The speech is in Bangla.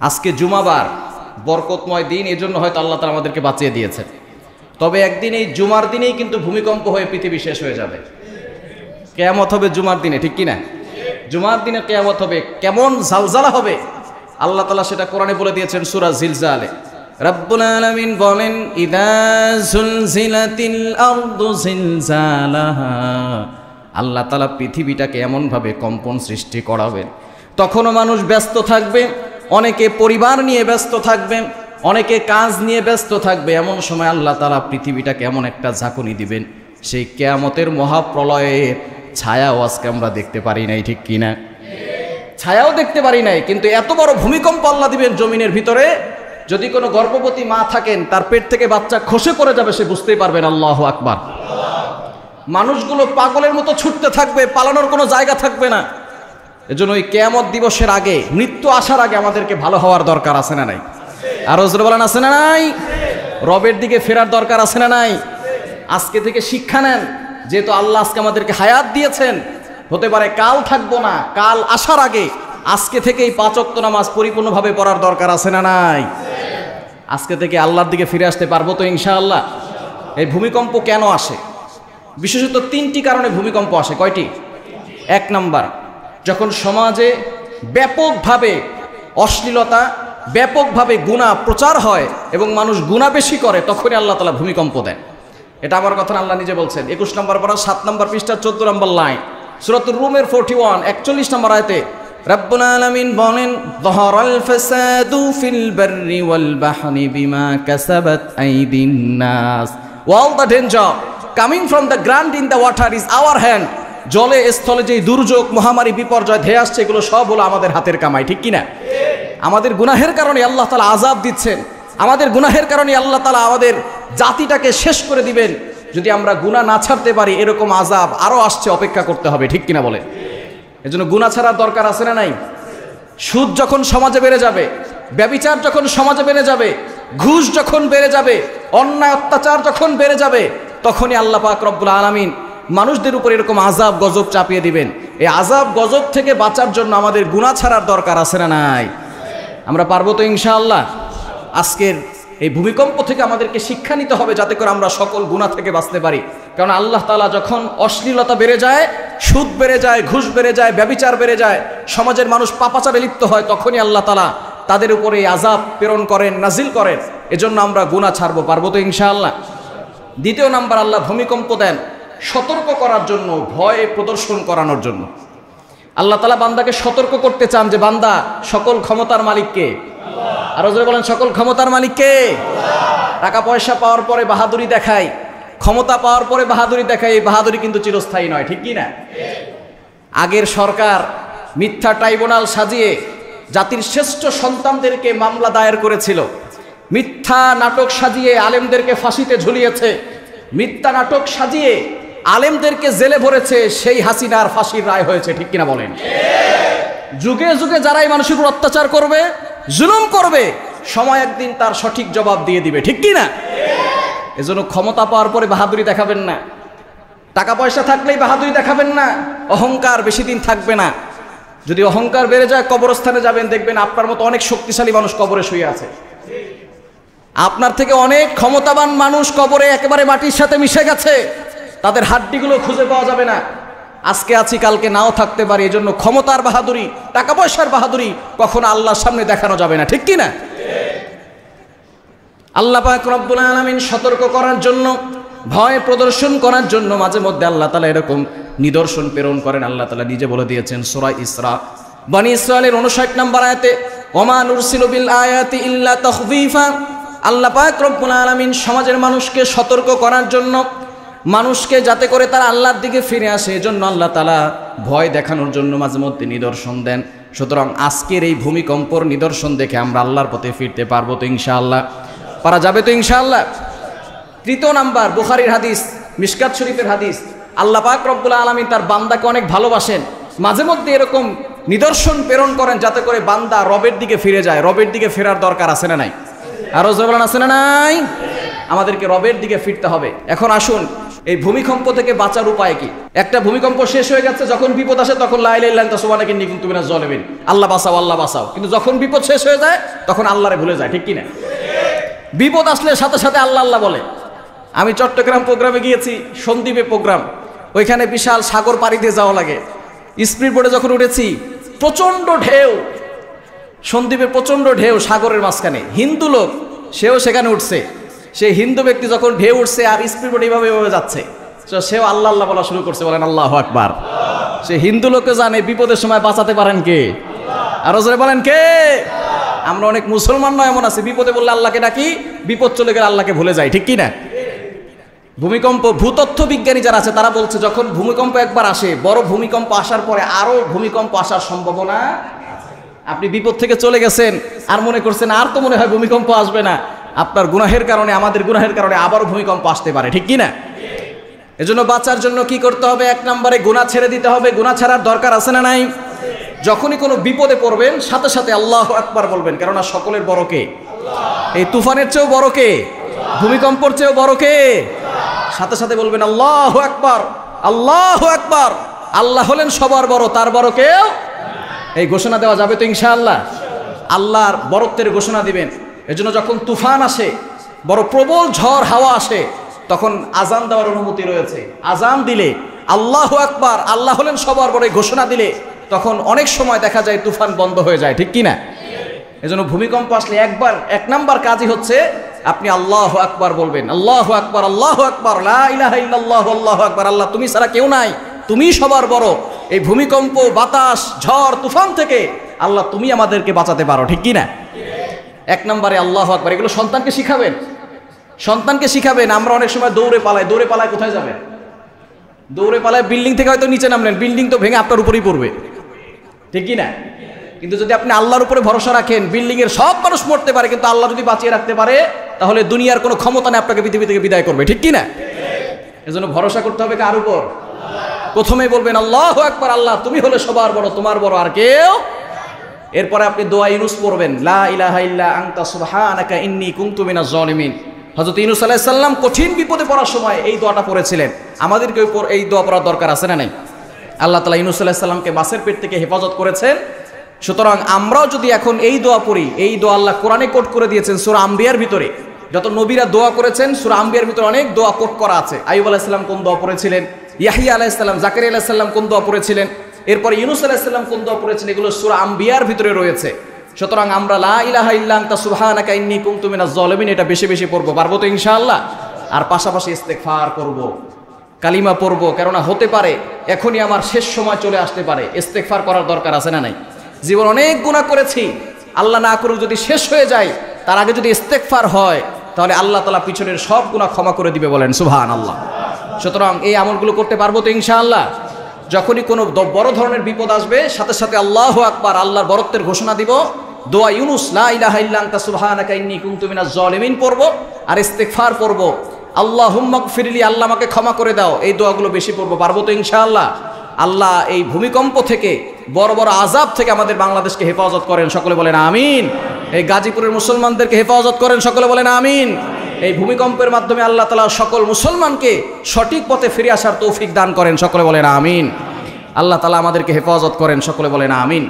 আজকে জুমাবার বরকতময় দিন, এজন্য হয়তো আল্লাহ তাআলা আমাদেরকে বাঁচিয়ে দিয়েছেন। তবে একদিন এই জুমার দিনেই কিন্তু ভূমিকম্প হয়ে পৃথিবী শেষ হয়ে যাবে। কিয়ামত হবে জুমার দিনে, ঠিক কিনা? জুমার দিনে কিয়ামত হবে, কেমন জালজালা হবে আল্লাহ তাআলা সেটা কোরআনে বলে দিয়েছেন সূরা জিলজালে। রব্বুল আলামিন বলেন, ইযা যুলজিলাতিল আরদু জিলজালাহা, আল্লাহ তাআলা পৃথিবীটাকে এমনভাবে কম্পন সৃষ্টি করাবেন, তখনও মানুষ ব্যস্ত থাকবে, অনেকে পরিবার নিয়ে ব্যস্ত থাকবে, অনেকে কাজ নিয়ে ব্যস্ত থাকবে। এমন সময় আল্লাহ তাআলা পৃথিবীটাকে এমন একটা ঝাঁকুনি দিবেন, সেই কিয়ামতের মহাপ্রলয়ের ছায়াও আজকে আমরা দেখতে পারি নাই, ঠিক কিনা? ছায়াও দেখতে পারি নাই, কিন্তু এত বড় ভূমিকম্প আল্লাহ দিবেন জমিনের ভিতরে, যদি কোনো গর্ভবতী মা থাকেন তার পেট থেকে বাচ্চা খসে পড়ে যাবে, সে বুঝতেই পারবেন। আল্লাহু আকবার। মানুষগুলো পাগলের মতো ছুটতে থাকবে, পালানোর কোনো জায়গা থাকবে না। এজন্য ওই কিয়ামত দিবসের আগে, মৃত্যু আসার আগে আমাদেরকে ভালো হওয়ার দরকার আছে না নাই? আর জোরে বলেন, আছে না নাই? রবের দিকে ফেরার দরকার আছে না নাই? আজকে থেকে শিক্ষা নেন, যেহেতু আল্লাহ আজকে আমাদেরকে হায়াত দিয়েছেন, হতে পারে কাল থাকবো না, কাল আসার আগে আজকে থেকেই 5 ওয়াক্ত নামাজ পরিপূর্ণভাবে পড়ার দরকার আছে না নাই? আজকে থেকে আল্লাহর দিকে ফিরে আসতে পারবো তো ইনশাআল্লাহ? এই ভূমিকম্প কেন আসে? বিশেষত 3টি কারণে ভূমিকম্প আসে। কয়টি? 1 নাম্বার, যখন সমাজে ব্যাপকভাবে অশ্লীলতা, ব্যাপকভাবে গুনাহ প্রচার হয় এবং মানুষ গুনাহ বেশি করে, তখনই আল্লাহ তাআলা ভূমিকম্প দেন। এটা আমার কথা না, আল্লাহ নিজে বলছেন। 21 নম্বর পারা 7 নম্বর পৃষ্ঠা 14 নম্বর লাইন, সূরাতুর রুমের 41 41 নম্বর আয়াতে রব্বুল আলামিন বলেন, যাহারাল ফাসাদু ফিল বাররি ওয়াল বাহরি বিমা কাসাবাত আইদিন নাস, all the danger coming from the ground in the water is our hand. জলে স্থলে যে দুর্যোগ, মহামারী, বিপর্যয় ধেয়ে আসছে, এগুলো সব হলো আমাদের হাতের কামাই, ঠিক কিনা? আমাদের গুনাহের কারণে আল্লাহ তাআলা আযাব দিচ্ছেন, আমাদের গুনাহের কারণে আল্লাহ তাআলা আমাদের জাতিটাকে শেষ করে দিবেন। যদি আমরা গুনাহ না ছাড়তে পারি, এরকম আযাব আরো আসছে, অপেক্ষা করতে হবে, ঠিক কিনা বলে? এজন্য গুনাহ ছাড়ার দরকার আছে না নাই? সুদ যখন সমাজে বেড়ে যাবে, ব্যভিচার যখন সমাজে বেড়ে যাবে, ঘুষ যখন বেড়ে যাবে, অন্যায় অত্যাচার যখন বেড়ে যাবে, তখনই আল্লাহ পাক রব্বুল আলামিন মানুষদের উপর এরকম আযাব গজব চাপিয়ে দিবেন। এই আযাব গজব থেকে বাঁচার জন্য আমাদের গুনাহ ছাড়ার দরকার আছে না নাই? আমরা পারবো তো ইনশাআল্লাহ? আজকের এই ভূমিকম্প থেকে আমাদেরকে শিক্ষা নিতে হবে, যাতে করে আমরা সকল গুনাহ থেকে বাঁচতে পারি। কারণ আল্লাহ তাআলা যখন অশ্লীলতা বেড়ে যায়, সুদ বেড়ে যায়, ঘুষ বেড়ে যায়, ব্যভিচার বেড়ে যায়, সমাজের মানুষ পাপাচারে লিপ্ত হয়, তখনই আল্লাহ তাআলা তাদের উপরে এই আযাব প্রেরণ করেন, নাজিল করেন। এজন্য আমরা গুনাহ ছাড়বো, পারবো তো ইনশাআল্লাহ? 2 নাম্বার, আল্লাহ ভূমিকম্প দেন সতর্ক করার জন্য, ভয় প্রদর্শন করানোর জন্য। আল্লাহ তাআলা বান্দাকে সতর্ক করতে চান যে, বান্দা, সকল ক্ষমতার মালিক কে? আর জোরে বলেন, সকল ক্ষমতার মালিক কে? টাকা পয়সা পাওয়ার পরে বাহাদুরি দেখায়, ক্ষমতা পাওয়ার পরে বাহাদুরি দেখায়, এই বাহাদুরি কিন্তু চিরস্থায়ী নয়, ঠিক কি না? আগের সরকার মিথ্যা ট্রাইব্যুনাল সাজিয়ে জাতির শ্রেষ্ঠ সন্তানদেরকে মামলা দায়ের করেছিল, মিথ্যা নাটক সাজিয়ে আলেমদেরকে ফাঁসিতে ঝুলিয়েছে, মিথ্যা নাটক সাজিয়ে আলেমদেরকে জেলে ভরেছে। সেই হাসিনার ফাঁসির রায় হয়েছে, ঠিক কিনা বলেন? যুগে যুগে যারাই মানুষের উপর অত্যাচার করবে, জুলুম করবে, সময় একদিন তার সঠিক জবাব দিয়ে দিবে, ঠিক কিনা? এজন্য ক্ষমতা পাওয়ার পরে বাহাদুরি দেখাবেন না, টাকা পয়সা থাকলেই বাহাদুরি দেখাবেন না, অহংকার বেশি দিন থাকবে না। যদি অহংকার বেড়ে যায়, কবরস্থানে যাবেন, দেখবেন আপনার মতো অনেক শক্তিশালী মানুষ কবরে শুয়ে আছে, আপনার থেকে অনেক ক্ষমতাবান মানুষ কবরে একেবারে মাটির সাথে মিশে গেছে, তাদের হাড্ডিগুলো খুঁজে পাওয়া যাবে না। আজকে আছি, কালকে নাও থাকতে পারি। এজন্য ক্ষমতার বাহাদুরি, টাকা পয়সার বাহাদুরি কখনো আল্লাহর সামনে দেখানো যাবে না, ঠিক কি না? আল্লাহ পাক রব্বুল আলামিন সতর্ক করার জন্য, ভয় প্রদর্শন করার জন্য মাঝে মধ্যে আল্লাহ তাআলা এরকম নিদর্শন প্রেরণ করেন। আল্লাহ তাআলা নিজে বলে দিয়েছেন সূরা ইসরা বনি ইসরাঈলের 59 নম্বর আয়াতে, ওমা নুরসিলু বিল আয়াতি ইল্লা তাখফীফা। আল্লাহ পাক রব্বুল আলামিন সমাজের মানুষকে সতর্ক করার জন্য, মানুষকে যাতে করে তারা আল্লাহর দিকে ফিরে আসে, এজন্য আল্লাহ তাআলা ভয় দেখানোর জন্য মাঝে মধ্যে নিদর্শন দেন। সুতরাং আজকের এই ভূমিকম্পর নিদর্শন দেখে আমরা আল্লাহর পথে ফিরতে পারবো তো ইনশাআল্লাহ? পারা যাবে তো ইনশাআল্লাহ? 3 নাম্বার, বুখারীর হাদিস, মিশকাত শরীফের হাদিস, আল্লাহ পাক রব্বুল আলামিন তার বান্দাকে অনেক ভালোবাসেন, মাঝে মধ্যে এরকম নিদর্শন প্রেরণ করেন যাতে করে বান্দা রবের দিকে ফিরে যায়। রবের দিকে ফেরার দরকার আছে না নাই? আরো জোরে বলেন, আছে না নাই? আমাদেরকে রবের দিকে ফিরতে হবে। এখন আসুন, এই ভূমিকম্প থেকে বাঁচার উপায় কি? একটা ভূমিকম্প শেষ হয়ে গেছে, যখন বিপদ আসে তখন লা ইলাহা ইল্লা আনতা সুবহানাকা ইন্নী কুনতু মিনাজ জালিমিন, আল্লাহ বাঁচাও আল্লাহ বাঁচাও। কিন্তু যখন বিপদ শেষ হয়ে যায় তখন আল্লাহরে ভুলে যায়, ঠিক কিনা? বিপদ আসলে সাথে সাথে আল্লাহ আল্লাহ বলে। আমি চট্টগ্রাম প্রোগ্রামে গিয়েছি, সন্দ্বীপে প্রোগ্রাম, ওইখানে বিশাল সাগর পাড়ি দিয়ে যাওয়া লাগে। স্পিড বোটে যখন উঠেছি, প্রচন্ড ঢেউ, সন্দ্বীপে প্রচন্ড ঢেউ সাগরের মাঝখানে। হিন্দু লোক, সেও সেখানে উঠছে। সেই হিন্দু ব্যক্তি যখন ঢেউ উঠছে আর স্পিড বোট এইভাবে যাচ্ছে, সেও আল্লাহ আল্লাহ বলা শুরু করছে, বলেন আল্লাহু আকবার। সে হিন্দু লোকে জানে বিপদের সময় বাঁচাতে পারেন কে? আরো জোরে বলেন কে? আমরা অনেক মুসলমান নয় এমন আছে, বিপদে বললে আল্লাহকে ডাকি, বিপদ চলে গেলে আল্লাহকে ভুলে যাই, ঠিক কি না? ভূমিকম্প, ভূতত্ত্ব বিজ্ঞানী যারা আছে তারা বলছে যখন ভূমিকম্প একবার আসে, বড় ভূমিকম্প আসার পরে আরো ভূমিকম্প আসার সম্ভাবনা। আপনি বিপদ থেকে চলে গেছেন আর মনে করছেন আর তো মনে হয় ভূমিকম্প আসবে না, আপনার গুনাহের কারণে, আমাদের গুনাহের কারণে আবারও ভূমিকম্প আসতে পারে, ঠিক কি না? এজন্য বাঁচার জন্য কি করতে হবে? এক নম্বরে গুনাহ ছেড়ে দিতে হবে। গুনাহ ছাড়ার দরকার আছে না নাই? যখনই কোনো বিপদে পড়বেন সাথে সাথে আল্লাহু আকবার বলবেন, কেননা সকলের বড় কে? এই তুফানের চেয়েও বড় কে? ভূমিকম্পর চেয়েও বড় কে? সাথে সাথে বলবেন আল্লাহু আকবার, আল্লাহু আকবার। আল্লাহ হলেন সবার বড়, তার বড় কেউ। এই ঘোষণা দেওয়া যাবে তো ইনশাআল্লাহ? আল্লাহর বড়ত্বের ঘোষণা দিবেন। এজন্য যখন তুফান আসে, বড় প্রবল ঝড় হাওয়া আসে, তখন আজান দেওয়ার অনুমতি রয়েছে। আজান দিলে আল্লাহু আকবার, আল্লাহ হলেন সবার বড় ঘোষণা দিলে তখন অনেক সময় দেখা যায় তুফান বন্ধ হয়ে যায়, ঠিক কি না? এজন্য ভূমিকম্প আসলে এক নাম্বার কাজই হচ্ছে আপনি আল্লাহু আকবার বলবেন। আল্লাহু আকবার, আল্লাহু আকবার, লা ইলাহা ইল্লাল্লাহু, আল্লাহু আকবার। আল্লাহ তুমি ছাড়া কেউ নাই, তুমি সবার বড়। এই ভূমিকম্প, বাতাস, ঝড়, তুফান থেকে আল্লাহ তুমি আমাদেরকে বাঁচাতে পারো, ঠিক কি না? এক নম্বরে আল্লাহু আকবার। এগুলো সন্তানকে শিখাবেন, সন্তানকে শিখাবেন। আমরা অনেক সময় দৌড়ে পালাই কোথায় যাবেন? দৌড়ে পালায় বিল্ডিং থেকে হয়তো নিচে নামলেন, বিল্ডিং তো ভেঙে আপনার উপরেই পড়বে, ঠিক কি না? কিন্তু যদি আপনি আল্লাহর উপরে ভরসা রাখেন, বিল্ডিং এর সব মানুষ মরতে পারে, কিন্তু আল্লাহ যদি বাঁচিয়ে রাখতে পারে, তাহলে দুনিয়ার কোনো ক্ষমতা নেই আপনাকে পৃথিবী থেকে বিদায় করবে, ঠিক কি না? এজন্য ভরসা করতে হবে কার উপর? প্রথমেই বলবেন আল্লাহু আকবার, আল্লাহ তুমি হলে সবার বড়, তোমার বড় আর কেউ। এরপরে আপনি দোয়া ইউনুস পড়বেন, লা ইলাহা ইল্লা আনতা সুবহানাকা ইন্নী কুনতু মিনাজ জালিমিন। হযরত ইউনুস আলাইহিস সালাম কঠিন বিপদে পড়ার সময় এই দোয়াটা পড়েছিলেন। আমাদেরকে এই দোয়া পড়ার দরকার আছে না নাই? আল্লাহ তাআলা ইউনুস আলাইহিস সালামকে মাছের পেট থেকে হেফাজত করেছেন। সুতরাং আমরাও যদি এখন এই দোয়া পড়ি, এই দোয়া আল্লাহ কোরআনে কোট করে দিয়েছেন সূরা আম্বিয়ার ভিতরে। যত নবীরা দোয়া করেছেন সূরা আম্বিয়ার ভিতরে অনেক দোয়া কোট করা আছে। আইয়ুব আলাইহিস সালাম কোন দোয়া পড়েছিলেন, ইয়াহইয়া আলাইহিস সালাম, জাকারিয়া আলাইহিস সালাম কোন দোয়া পড়েছিলেন, এরপর ইউনুস আলাইহিস সালাম কোন দোয়া পড়েছিলেন, এগুলো সূরা আম্বিয়ার ভিতরে রয়েছে। সুতরাং আমরা লা ইলাহা ইল্লা আনতা সুবহানাকা ইন্নী কুনতু মিনাজ জালিমিন এটা বেশি বেশি পড়বো, পারবো তো ইনশাআল্লাহ? আর পাশাপাশি ইস্তেগফার করব, কালিমা পড়বো, কেননা হতে পারে এখনই আমার শেষ সময় চলে আসতে পারে। ইস্তেগফার করার দরকার আছে না নাই? জীবন অনেক গুনাহ করেছি, আল্লাহ না করুক যদি শেষ হয়ে যায়, তার আগে যদি ইস্তেগফার হয় তাহলে আল্লাহ তাআলা পিছনের সব গুনাহ ক্ষমা করে দিবে, বলেন সুবহানাল্লাহ। সুতরাং এই আমলগুলো করতে পারবো তো ইনশাআল্লাহ? যখনই কোনো বড় ধরনের বিপদ আসবে সাথে সাথে আল্লাহু আকবার, আল্লাহর বরত্বের ঘোষণা দিব, দোয়া ইউনুস লা ইলাহা ইল্লা আনতা সুবহানাকা ইন্নী কুনতু মিনাজ জালিমিন পড়ব, আর ইস্তেগফার পড়ব, আল্লাহুম্মা গফিরলি, আল্লাহ আমাকে ক্ষমা করে দাও, এই দোয়াগুলো বেশি পড়বো, পারবো তো ইনশাআল্লাহ? আল্লাহ এই ভূমিকম্প থেকে, বড় বড় আযাব থেকে আমাদের বাংলাদেশকে হেফাজত করেন, সকলে বলেন আমিন। এই গাজীপুরের মুসলমানদেরকে হেফাজত করেন, সকলে বলেন আমিন। এই ভূমিকম্পের মাধ্যমে আল্লাহ তাআলা সকল মুসলমানকে সঠিক পথে ফিরে আসার তৌফিক দান করেন, সকলে বলেন আমিন। আল্লাহ তাআলা আমাদেরকে হেফাজত করেন, সকলে বলেন আমিন।